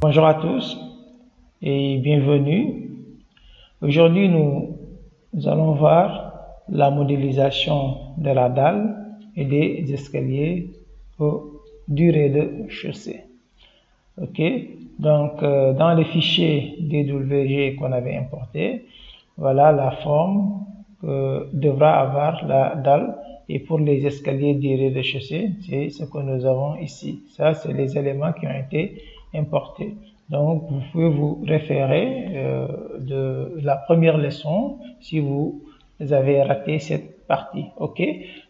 Bonjour à tous et bienvenue. Aujourd'hui, nous allons voir la modélisation de la dalle et des escaliers du rez-de-chaussée. Ok, donc dans les fichiers DWG qu'on avait importé, voilà la forme que devra avoir la dalle. Et pour les escaliers du rez-de-chaussée, c'est ce que nous avons ici. Ça, c'est les éléments qui ont été importés. Donc, vous pouvez vous référer de la première leçon si vous avez raté cette partie. Ok.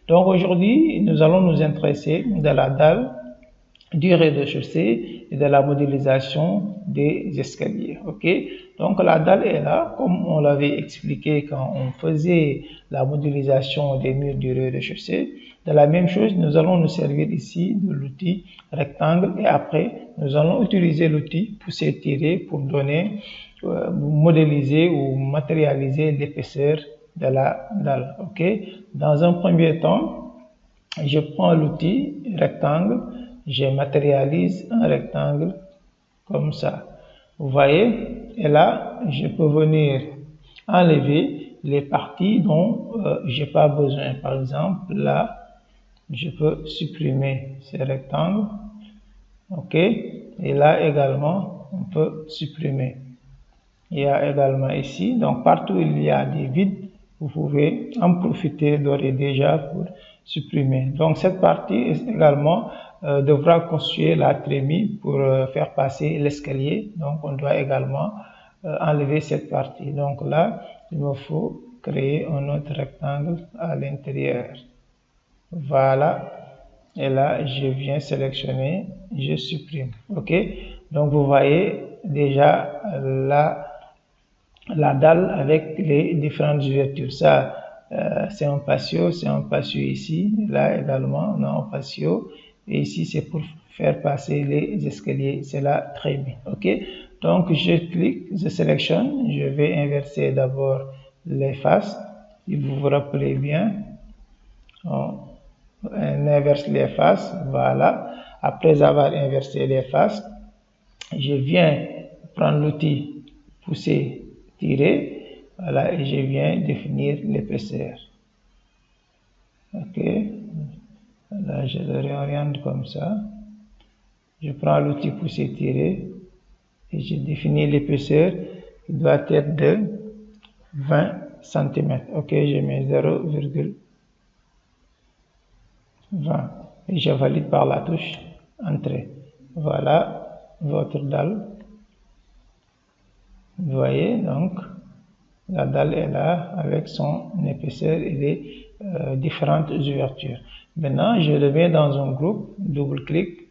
Donc, aujourd'hui, nous allons nous intéresser de la dalle du rez-de-chaussée et de la modélisation des escaliers. Ok, donc la dalle est là, comme on l'avait expliqué quand on faisait la modélisation des murs du rez-de-chaussée. De la même chose, nous allons nous servir ici de l'outil rectangle et après, nous allons utiliser l'outil pousser-tirer pour donner, modéliser ou matérialiser l'épaisseur de la dalle. Ok, dans un premier temps, je prends l'outil rectangle. Je matérialise un rectangle comme ça. Vous voyez? Et là, je peux venir enlever les parties dont j'ai pas besoin. Par exemple, là, je peux supprimer ces rectangles. OK? Et là également, on peut supprimer. Il y a également ici. Donc, partout où il y a des vides, vous pouvez en profiter d'ores et déjà pour supprimer. Donc, cette partie également devra constituer la trémie pour faire passer l'escalier. Donc, on doit également enlever cette partie. Donc là, il me faut créer un autre rectangle à l'intérieur. Voilà. Et là, je viens sélectionner, je supprime. OK? Donc, vous voyez déjà la dalle avec les différentes ouvertures. Ça, c'est un patio ici. Là également, on a un patio. Et ici, c'est pour faire passer les escaliers. C'est la trémie. OK? Donc, je clique, je sélectionne. Je vais inverser d'abord les faces. Si vous vous rappelez bien, on inverse les faces. Voilà. Après avoir inversé les faces, je viens prendre l'outil pousser tirer, voilà, et je viens définir l'épaisseur. Ok, là je le réoriente comme ça. Je prends l'outil pousser tirer et je définis l'épaisseur qui doit être de 20 cm. Ok, je mets 0,20 et je valide par la touche entrée. Voilà votre dalle. Vous voyez, donc, la dalle est là avec son épaisseur et les différentes ouvertures. Maintenant, je le mets dans un groupe, double-clic.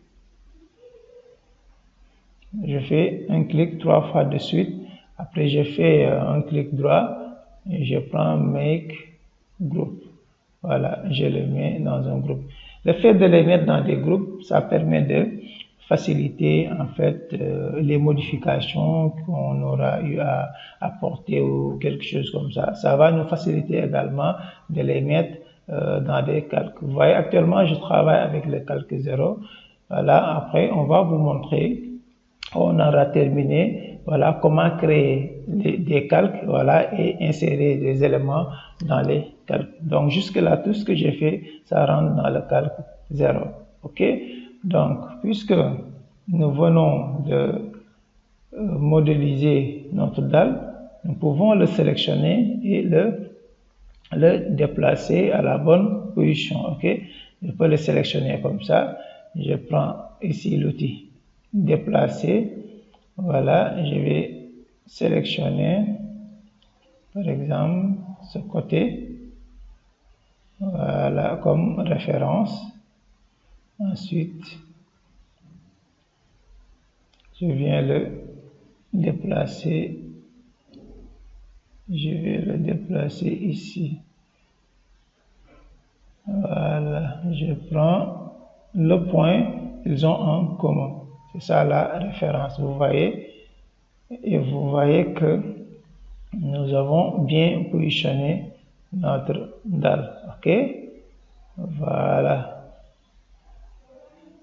Je fais un clic 3 fois de suite. Après, je fais un clic droit et je prends Make Group. Voilà, je le mets dans un groupe. Le fait de les mettre dans des groupes, ça permet de faciliter en fait les modifications qu'on aura eu à apporter ou quelque chose comme ça. Ça va nous faciliter également de les mettre dans des calques. Vous voyez, actuellement, je travaille avec le calque 0. Voilà, après, on va vous montrer, on aura terminé, voilà, comment créer des calques, voilà, et insérer des éléments dans les calques. Donc, jusque-là, tout ce que j'ai fait, ça rentre dans le calque 0. OK? Donc, puisque nous venons de modéliser notre dalle, nous pouvons le sélectionner et le déplacer à la bonne position. OK? Je peux le sélectionner comme ça. Je prends ici l'outil déplacer. Voilà, je vais sélectionner, par exemple, ce côté. Voilà, comme référence. Ensuite, je viens le déplacer. Je vais le déplacer ici. Voilà, je prends le point qu'ils ont en commun. C'est ça la référence, vous voyez. Et vous voyez que nous avons bien positionné notre dalle. OK? Voilà.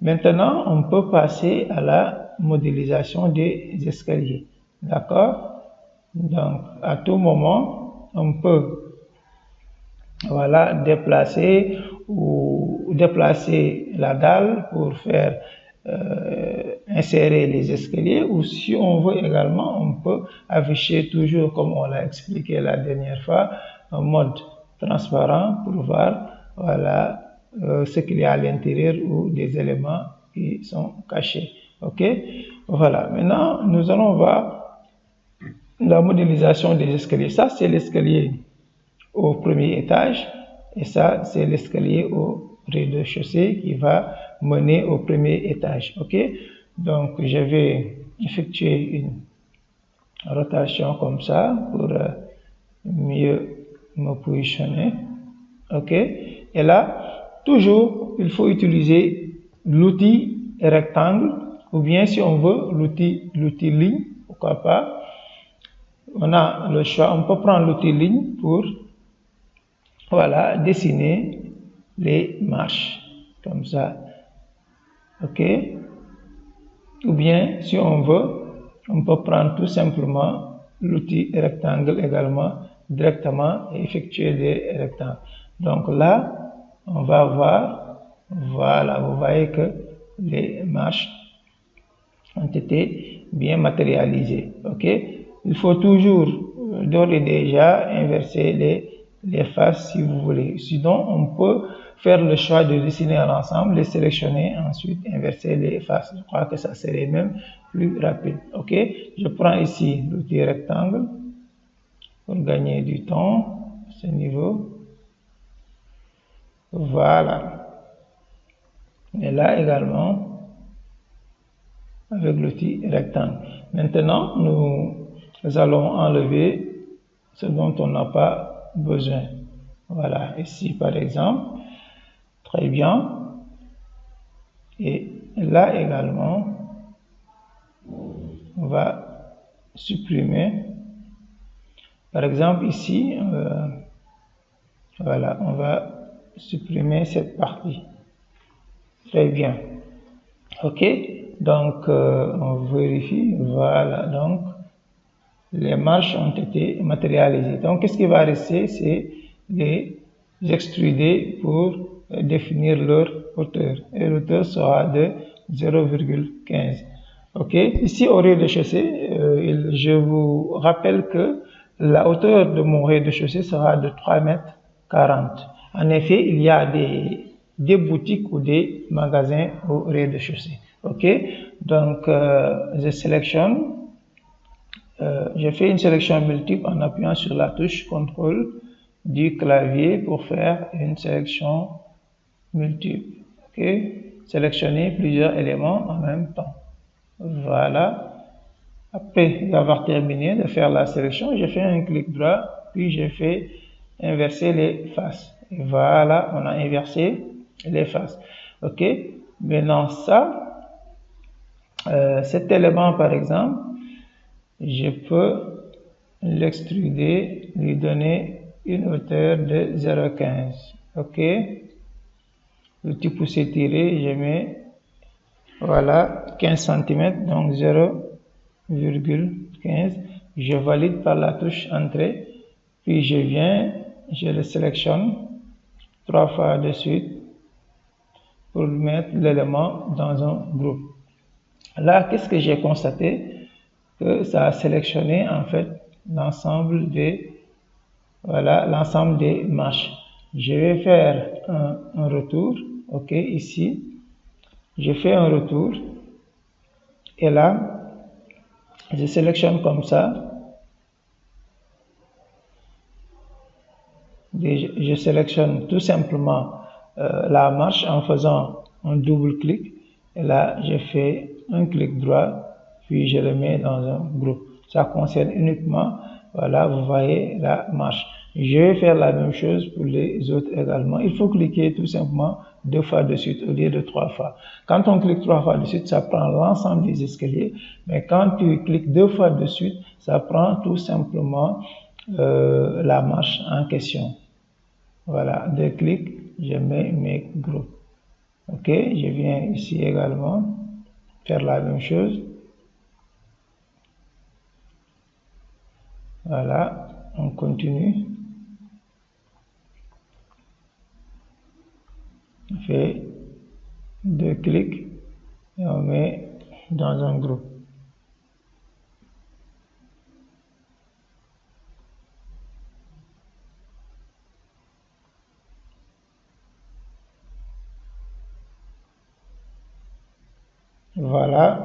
Maintenant, on peut passer à la modélisation des escaliers. D'accord? Donc, à tout moment, on peut voilà, déplacer la dalle pour faire insérer les escaliers, ou si on veut également, on peut afficher toujours, comme on l'a expliqué la dernière fois, en mode transparent pour voir voilà, ce qu'il y a à l'intérieur ou des éléments qui sont cachés. Ok, voilà. Maintenant, nous allons voir la modélisation des escaliers. Ça, c'est l'escalier au premier étage, et ça, c'est l'escalier au rez-de-chaussée qui va mener au premier étage. Ok, donc je vais effectuer une rotation comme ça pour mieux me positionner. Ok, et là, toujours, il faut utiliser l'outil rectangle, ou bien si on veut l'outil ligne, pourquoi pas. On a le choix, on peut prendre l'outil ligne pour voilà, dessiner les marches comme ça. Ok, ou bien si on veut, on peut prendre tout simplement l'outil rectangle également directement et effectuer des rectangles. Donc là, on va voir, voilà, vous voyez que les marches ont été bien matérialisées. Ok, il faut toujours d'ores et déjà inverser les faces si vous voulez. Sinon, on peut faire le choix de dessiner l'ensemble, les sélectionner, ensuite inverser les faces. Je crois que ça serait même plus rapide. Ok, je prends ici l'outil rectangle pour gagner du temps à ce niveau. Voilà. Et là également, avec l'outil rectangle. Maintenant, nous allons enlever ce dont on n'a pas besoin. Voilà, ici par exemple. Très bien. Et là également, on va supprimer. Par exemple, ici, voilà, on va supprimer cette partie. Très bien. Ok, donc on vérifie. Voilà, donc les marches ont été matérialisées. Donc, qu'est-ce qui va rester? C'est les extruder pour définir leur hauteur. Et l'hauteur sera de 0,15. Ok, ici au rez-de-chaussée, je vous rappelle que la hauteur de mon rez-de-chaussée sera de 3,40 m. En effet, il y a des boutiques ou des magasins au rez-de-chaussée. Ok, donc je sélectionne. Je fais une sélection multiple en appuyant sur la touche CTRL du clavier pour faire une sélection multiple. Ok, sélectionner plusieurs éléments en même temps. Voilà. Après avoir terminé de faire la sélection, je fais un clic droit, puis je fais inverser les faces. Et voilà, on a inversé les faces. Ok, maintenant ça, cet élément par exemple, je peux l'extruder, lui donner une hauteur de 0,15. Ok, l'outil pour s'étirer, je mets voilà 15 cm, donc 0,15. Je valide par la touche entrée, puis je viens, je le sélectionne 3 fois de suite pour mettre l'élément dans un groupe. Là, qu'est-ce que j'ai constaté? Que ça a sélectionné en fait l'ensemble des marches. Je vais faire un retour. Ok, ici je fais un retour et là je sélectionne comme ça. Je sélectionne tout simplement la marche en faisant un double clic, et là je fais un clic droit, puis je le mets dans un groupe. Ça concerne uniquement, voilà, vous voyez la marche. Je vais faire la même chose pour les autres également. Il faut cliquer tout simplement 2 fois de suite au lieu de 3 fois. Quand on clique 3 fois de suite, ça prend l'ensemble des escaliers, mais quand tu cliques 2 fois de suite, ça prend tout simplement la marche en question. Voilà, 2 clics, je mets mes groupes. Ok, je viens ici également faire la même chose. Voilà, on continue. On fait 2 clics et on met dans un groupe. Voilà.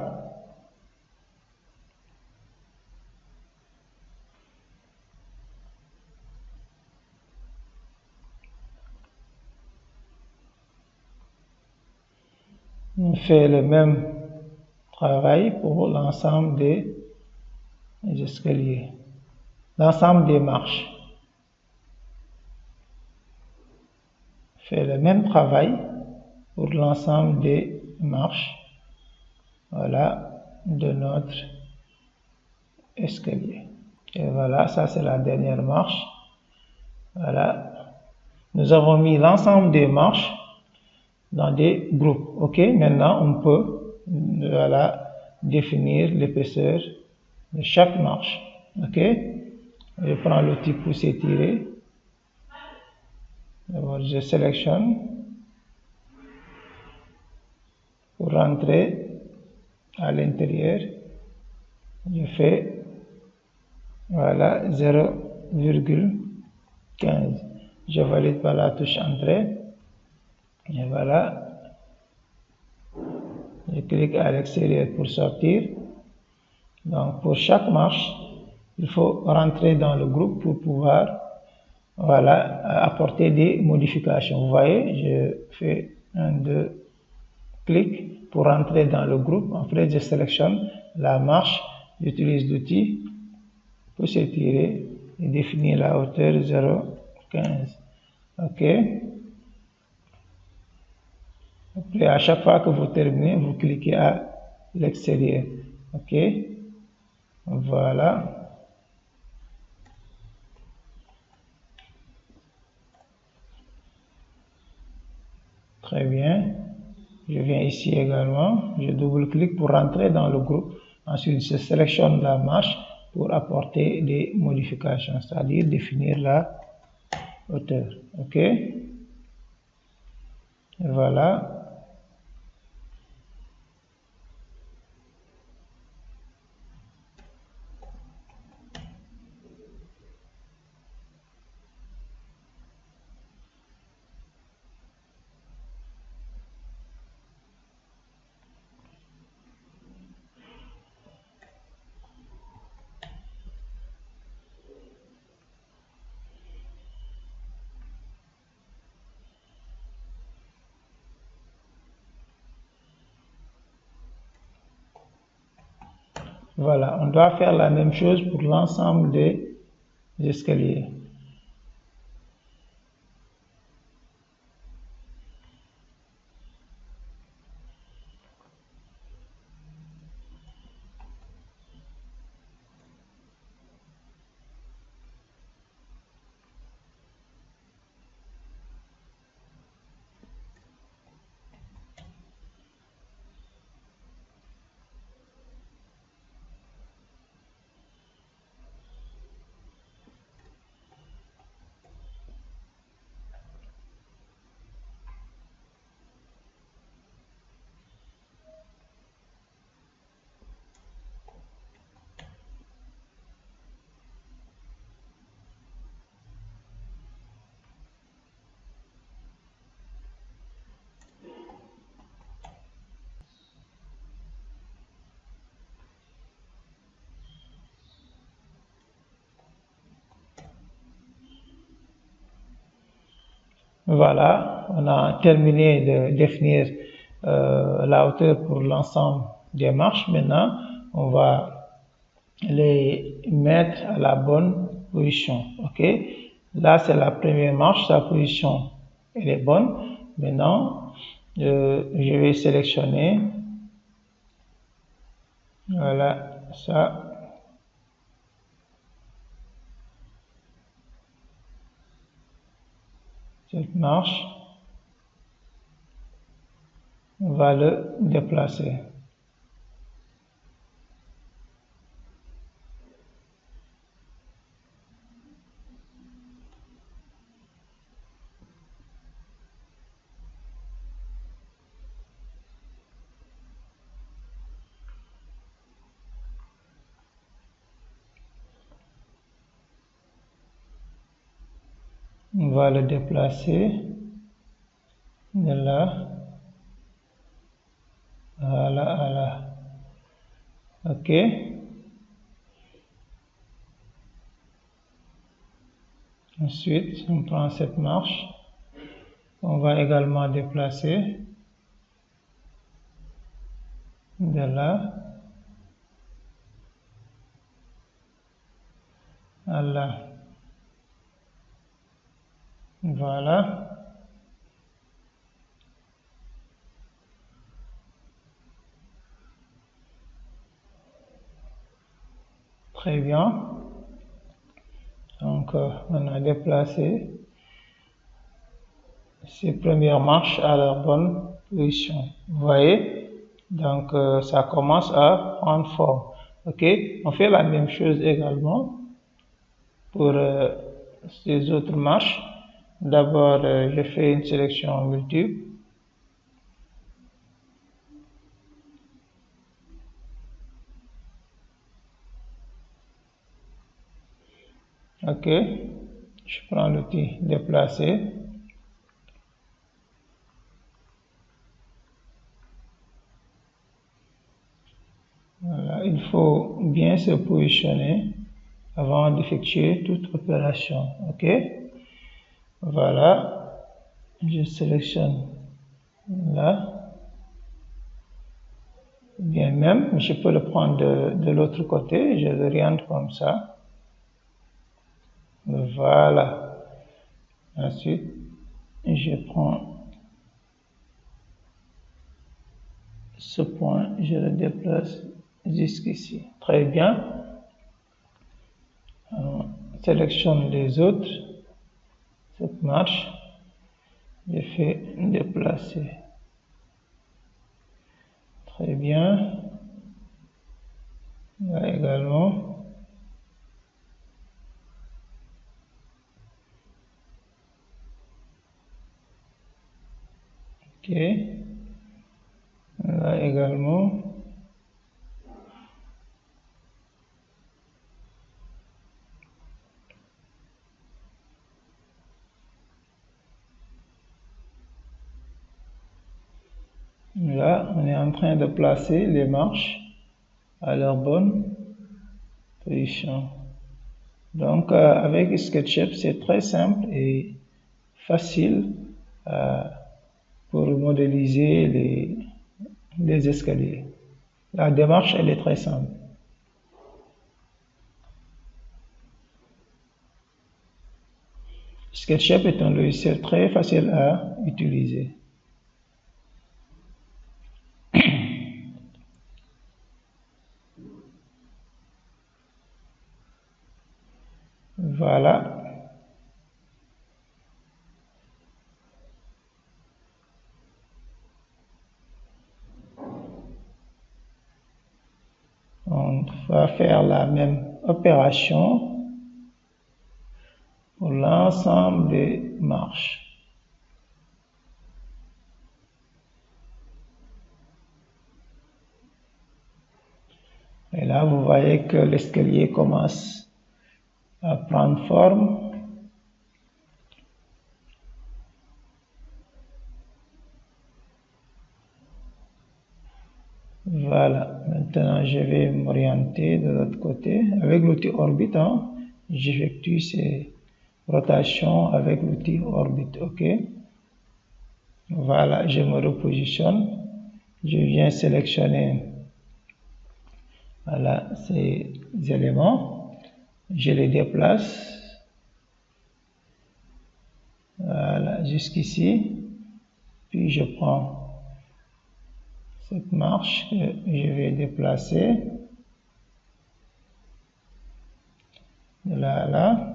On fait le même travail pour l'ensemble des escaliers, l'ensemble des marches. On fait le même travail pour l'ensemble des marches, voilà, de notre escalier. Et voilà, ça c'est la dernière marche. Voilà, nous avons mis l'ensemble des marches dans des groupes. Ok, maintenant on peut, voilà, définir l'épaisseur de chaque marche. Ok, je prends l'outil pousser tirer. D'abord je sélectionne pour rentrer à l'intérieur. Je fais, voilà, 0,15. Je valide par la touche entrée. Et voilà. Je clique à l'extérieur pour sortir. Donc pour chaque marche, il faut rentrer dans le groupe pour pouvoir, voilà, apporter des modifications. Vous voyez, je fais 1, 2 clics pour rentrer dans le groupe. Après, je sélectionne la marche. J'utilise l'outil pour s'étirer et définir la hauteur 0,15. OK. Après, à chaque fois que vous terminez, vous cliquez à l'extérieur. OK. Voilà. Très bien. Je viens ici également. Je double-clique pour rentrer dans le groupe. Ensuite, je sélectionne la marche pour apporter des modifications, c'est-à-dire définir la hauteur. OK. Et voilà. Voilà, on doit faire la même chose pour l'ensemble des escaliers. Voilà, on a terminé de définir la hauteur pour l'ensemble des marches. Maintenant, on va les mettre à la bonne position. Ok, là c'est la première marche, sa position elle est bonne. Maintenant, je vais sélectionner, voilà, ça. Cette marche, on va le déplacer. . On va le déplacer de là à là. OK. Ensuite, on prend cette marche. On va également déplacer de là à là. Voilà. Très bien. Donc, on a déplacé ces premières marches à leur bonne position. Vous voyez? Donc, ça commence à prendre forme. OK? On fait la même chose également pour ces autres marches. D'abord, je fais une sélection multiple. OK. Je prends l'outil déplacer. Voilà, il faut bien se positionner avant d'effectuer toute opération. OK? Voilà, je sélectionne là. Bien même, je peux le prendre de l'autre côté, je l'oriente comme ça. Voilà. Ensuite, je prends ce point, je le déplace jusqu'ici. Très bien. On sélectionne les autres. Cette marche, je fais déplacer. Très bien. Là également. OK. Là également. Là, on est en train de placer les marches à leur bonne position. Donc, avec SketchUp, c'est très simple et facile pour modéliser les escaliers. La démarche, elle est très simple. SketchUp est un logiciel très facile à utiliser. Voilà. On va faire la même opération pour l'ensemble des marches. Et là, vous voyez que l'escalier commence à prendre forme. Voilà, maintenant je vais m'orienter de l'autre côté. Avec l'outil Orbit, j'effectue ces rotations avec l'outil Orbit. OK. Voilà, je me repositionne. Je viens sélectionner voilà, ces éléments. Je les déplace. Voilà, jusqu'ici. Puis je prends cette marche que je vais déplacer de là à là.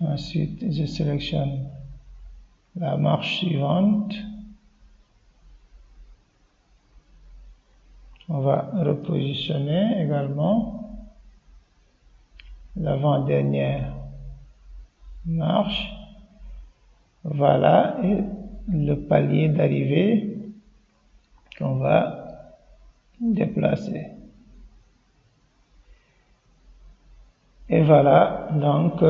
Ensuite, je sélectionne la marche suivante. On va repositionner également l'avant-dernière marche. Voilà, et le palier d'arrivée qu'on va déplacer. Et voilà, donc,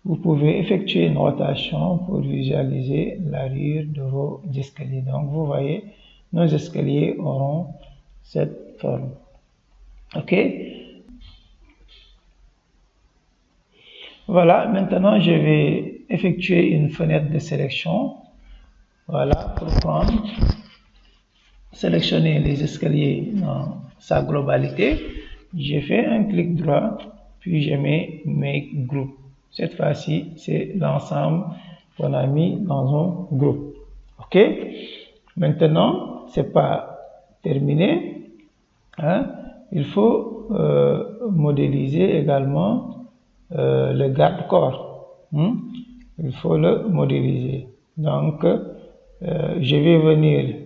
vous pouvez effectuer une rotation pour visualiser l'arrière de vos escaliers. Donc, vous voyez, nos escaliers auront cette forme. OK? Voilà, maintenant, je vais effectuer une fenêtre de sélection. Voilà, pour sélectionner les escaliers dans sa globalité. Je fais un clic droit, puis je mets Make Group. Cette fois-ci, c'est l'ensemble qu'on a mis dans un groupe. OK? Maintenant, c'est pas terminé. Hein? Il faut modéliser également le garde-corps. Il faut le modéliser. Donc, je vais venir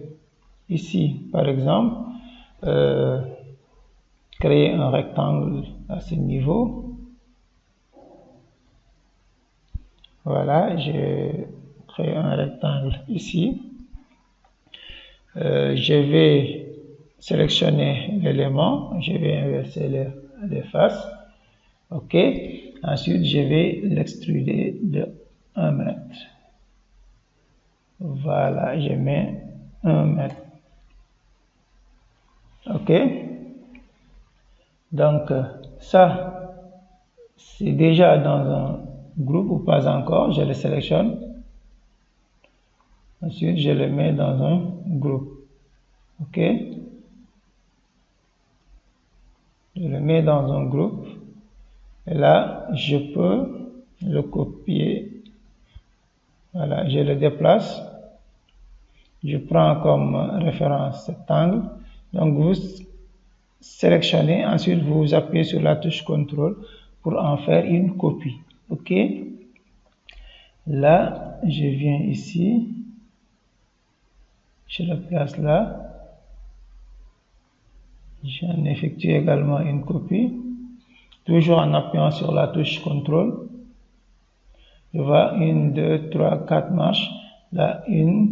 ici, par exemple, créer un rectangle à ce niveau. Voilà, je crée un rectangle ici. Je vais sélectionner l'élément, je vais inverser les faces. OK. Ensuite, je vais l'extruder de 1 mètre. Voilà, je mets 1 mètre. OK. Donc, ça, c'est déjà dans un groupe ou pas encore. Je le sélectionne. Ensuite, je le mets dans un groupe. OK. Je le mets dans un groupe. Et là, je peux le copier. Voilà, je le déplace. Je prends comme référence cet angle. Donc, vous sélectionnez, ensuite vous appuyez sur la touche CTRL pour en faire une copie. OK. Là, je viens ici. Je le place là. J'en effectue également une copie. Toujours en appuyant sur la touche CTRL. Je vois 1, 2, 3, 4 marches. Là, 1,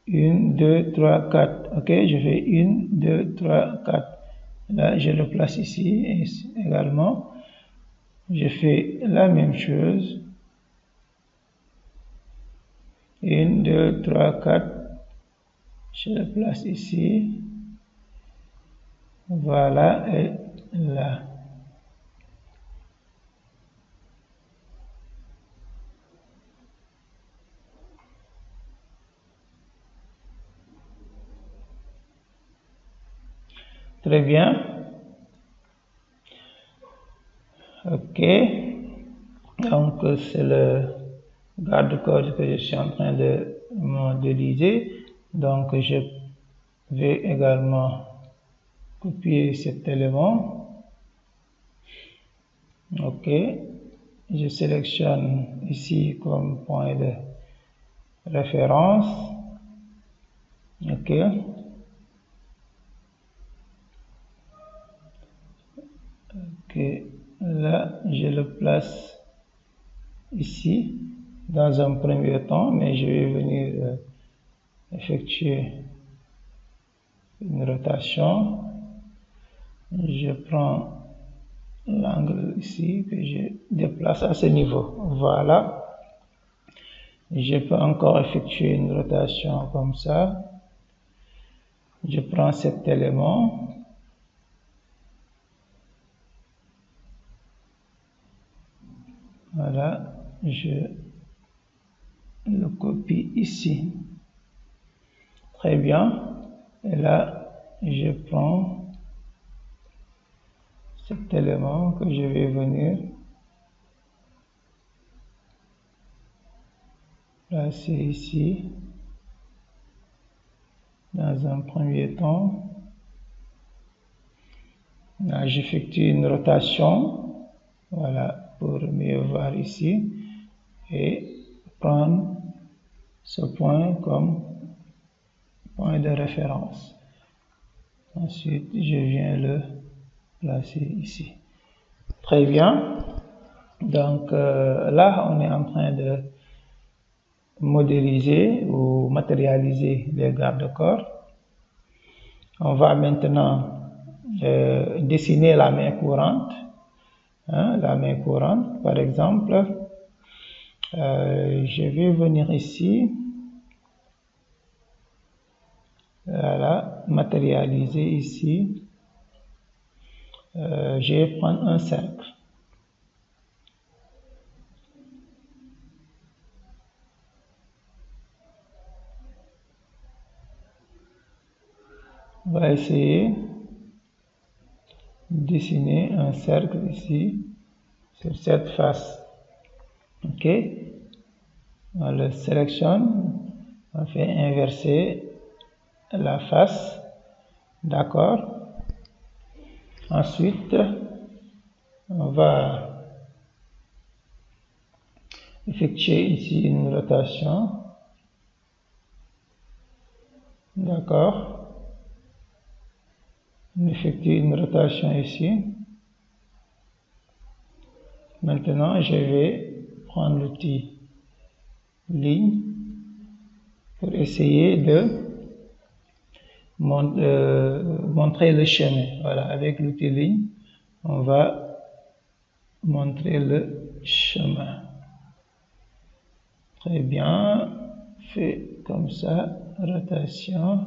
2, 3, 4. OK, je fais 1, 2, 3, 4. Là, je le place ici également. Je fais la même chose. 1, 2, 3, 4. Je le place ici. Voilà, et là. Très bien. OK. Donc, c'est le garde-corps que je suis en train de modéliser. Donc, je vais également copier cet élément. OK. Je sélectionne ici comme point de référence. OK. OK. Là, je le place ici dans un premier temps, mais je vais venir effectuer une rotation. Je prends l'angle ici que je déplace à ce niveau. Voilà. Je peux encore effectuer une rotation comme ça. Je prends cet élément. Voilà. Je le copie ici. Très bien. Et là, je prends cet élément que je vais venir placer ici dans un premier temps. Là, j'effectue une rotation, voilà, pour mieux voir ici et prendre ce point comme point de référence. Ensuite, je viens le placer ici. Très bien. Donc là, on est en train de modéliser ou matérialiser les garde-corps. On va maintenant dessiner la main courante. hein, la main courante. Par exemple, je vais venir ici, voilà, matérialiser ici. Je vais prendre un cercle. On va essayer de dessiner un cercle ici sur cette face. Ok, on le sélectionne, on fait inverser la face, d'accord. Ensuite, on va effectuer ici une rotation, d'accord. On effectue une rotation ici. Maintenant, je vais prendre l'outil ligne pour essayer de montrer le chemin. Voilà, avec l'outil ligne, on va montrer le chemin. Très bien, fait comme ça, rotation.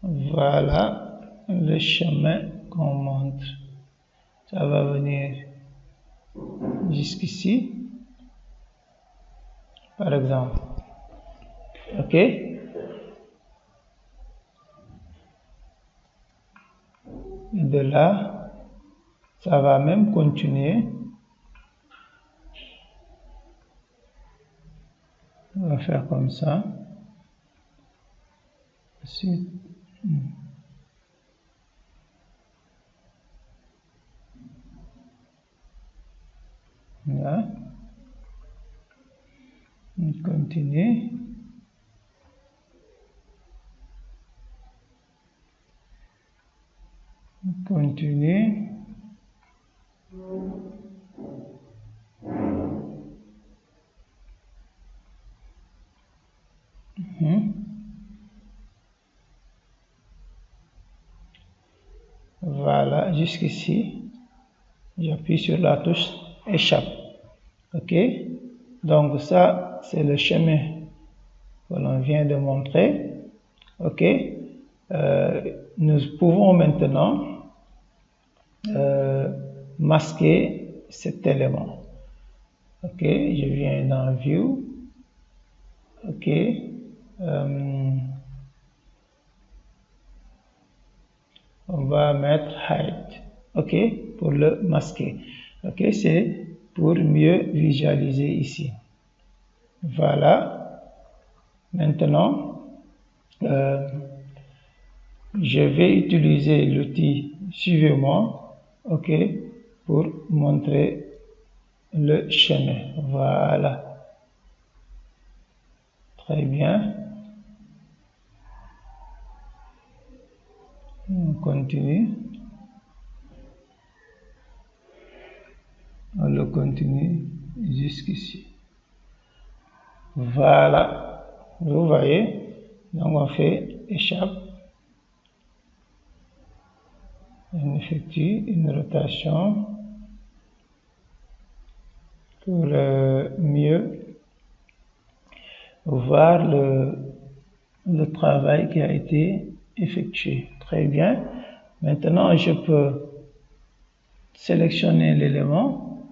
Voilà le chemin qu'on montre. Ça va venir jusqu'ici, par exemple. Ok? Et de là, ça va même continuer. On va faire comme ça. Ensuite, là, on continue. On continue. Voilà, jusqu'ici. J'appuie sur la touche échappe. Ok, donc ça c'est le chemin que l'on vient de montrer. Ok, nous pouvons maintenant masquer cet élément. Ok, je viens dans View. Ok, on va mettre Hide. Ok, pour le masquer. Ok, c'est pour mieux visualiser ici. Voilà. Maintenant, je vais utiliser l'outil Suivez-moi, ok, pour montrer le chemin. Voilà. Très bien. On continue. On le continue jusqu'ici. Voilà. Vous voyez. Donc on fait échappe. On effectue une rotation pour mieux voir le travail qui a été effectué. Très bien. Maintenant, je peux sélectionner l'élément.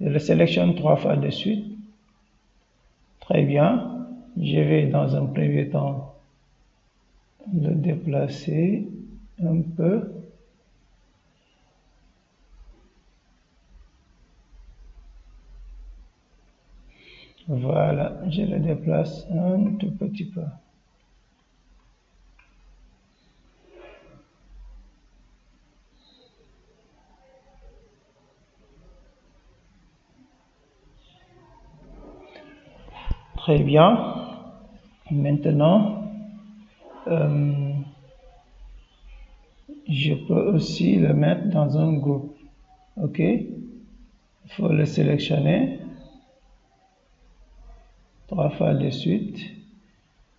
Je le sélectionne 3 fois de suite. Très bien. Je vais dans un premier temps le déplacer un peu. Voilà, je le déplace un tout petit peu. Très bien. Maintenant, je peux aussi le mettre dans un groupe. Ok, il faut le sélectionner 3 fois de suite.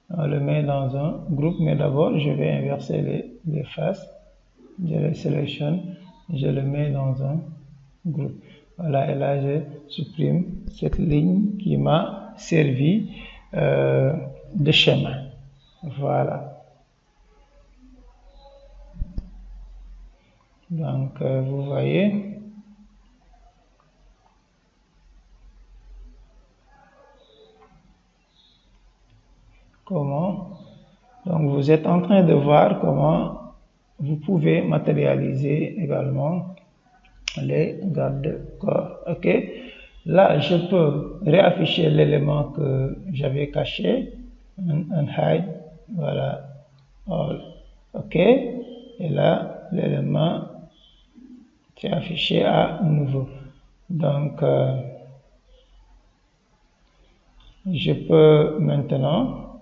On le met dans un groupe, mais d'abord je vais inverser les faces. je le sélectionne, je le mets dans un groupe. Voilà, et là je supprime cette ligne qui m'a servi de schéma. Voilà. Donc vous voyez. Comment? Donc vous êtes en train de voir comment vous pouvez matérialiser également les garde-corps. Ok, là je peux réafficher l'élément que j'avais caché, un hide, voilà, all. Ok, et là l'élément s'est affiché à nouveau. Donc je peux maintenant,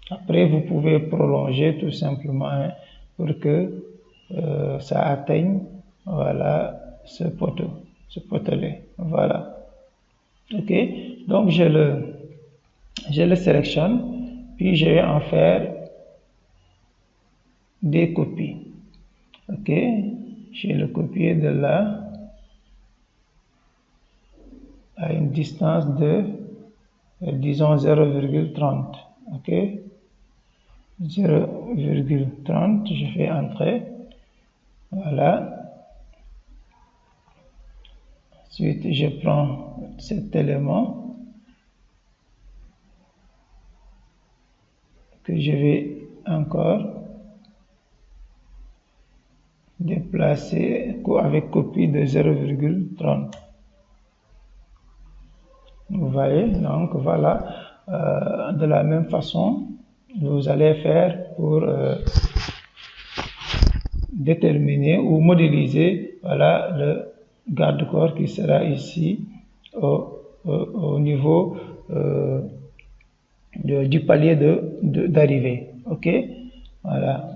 après vous pouvez prolonger tout simplement pour que ça atteigne, voilà, ce potelet, voilà. Ok, donc je le sélectionne, puis je vais en faire des copies. Ok, je vais le copier de là à une distance de disons 0,30. Ok, 0,30, je fais entrer, voilà. Ensuite je prends cet élément que je vais encore déplacer avec copie de 0,30. Vous voyez, donc voilà, de la même façon vous allez faire pour déterminer ou modéliser, voilà, le garde-corps qui sera ici au niveau du palier d'arrivée. Ok, voilà.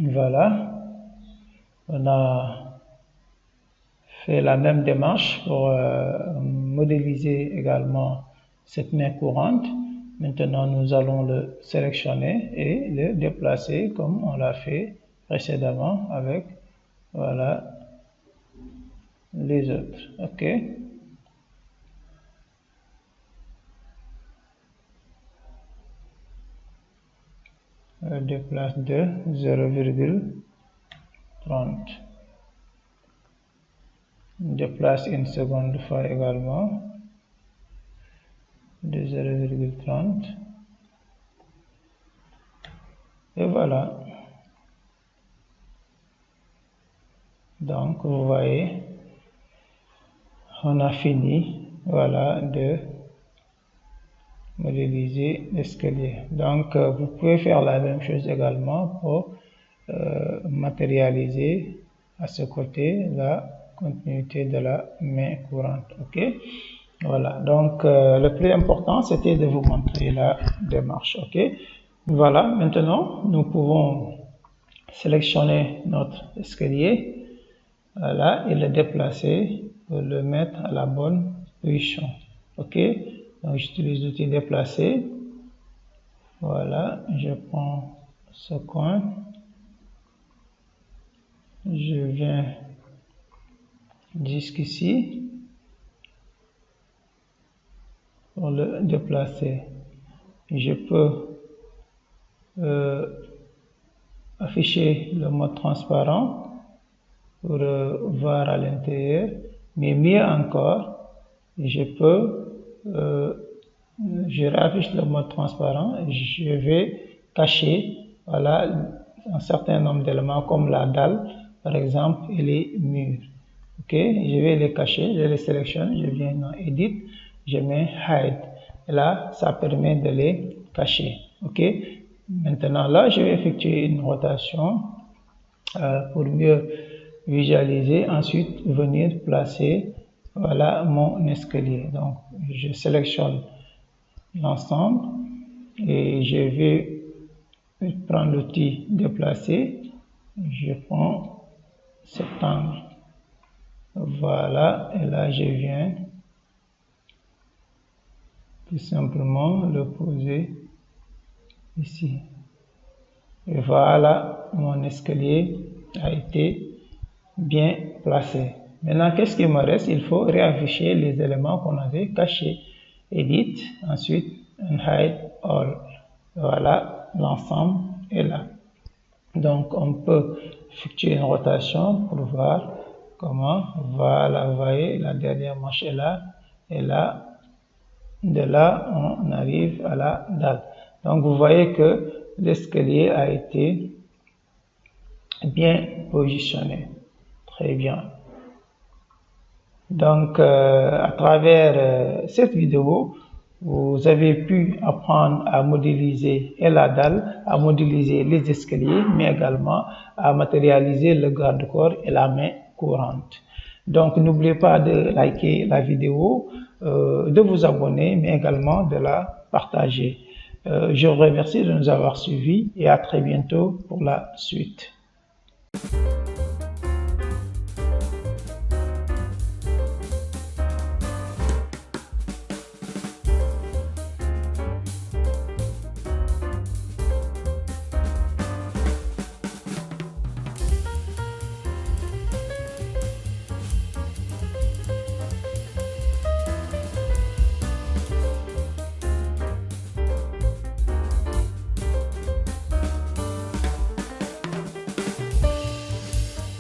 Voilà, on a fait la même démarche pour modéliser également cette main courante. Maintenant, nous allons le sélectionner et le déplacer comme on l'a fait précédemment avec, voilà, les autres. OK. On déplace de 0,30. On déplace une seconde fois également de 0,30. Et voilà. Donc, vous voyez, on a fini, voilà, de modéliser l'escalier. Donc, vous pouvez faire la même chose également pour matérialiser à ce côté la continuité de la main courante. OK? Voilà. Donc, le plus important, c'était de vous montrer la démarche. OK? Voilà. Maintenant, nous pouvons sélectionner notre escalier. Voilà, et le déplacer pour le mettre à la bonne position. OK? Donc, j'utilise l'outil déplacer. Voilà, je prends ce coin. Je viens jusqu'ici pour le déplacer. Je peux afficher le mode transparent pour voir à l'intérieur, mais mieux encore, je raffiche le mode transparent et je vais cacher, voilà, un certain nombre d'éléments comme la dalle par exemple et les murs. OK, je vais les cacher, je les sélectionne, je viens dans Edit, je mets Hide et là ça permet de les cacher. OK, maintenant là je vais effectuer une rotation pour mieux visualiser, ensuite venir placer, voilà, mon escalier. Donc je sélectionne l'ensemble et je vais prendre l'outil déplacer, je prends cet angle, voilà, et là je viens tout simplement le poser ici et voilà, mon escalier a été bien placé. Maintenant, qu'est-ce qu'il me reste? Il faut réafficher les éléments qu'on avait cachés. Edit, ensuite Hide All. Voilà, l'ensemble est là. Donc, on peut effectuer une rotation pour voir comment. Voilà, vous voyez, la dernière manche est là. Et là, de là, on arrive à la dalle. Donc, vous voyez que l'escalier a été bien positionné. Très bien. Donc, à travers cette vidéo, vous avez pu apprendre à modéliser la dalle, à modéliser les escaliers, mais également à matérialiser le garde-corps et la main courante. Donc, n'oubliez pas de liker la vidéo, de vous abonner, mais également de la partager. Je vous remercie de nous avoir suivis et à très bientôt pour la suite.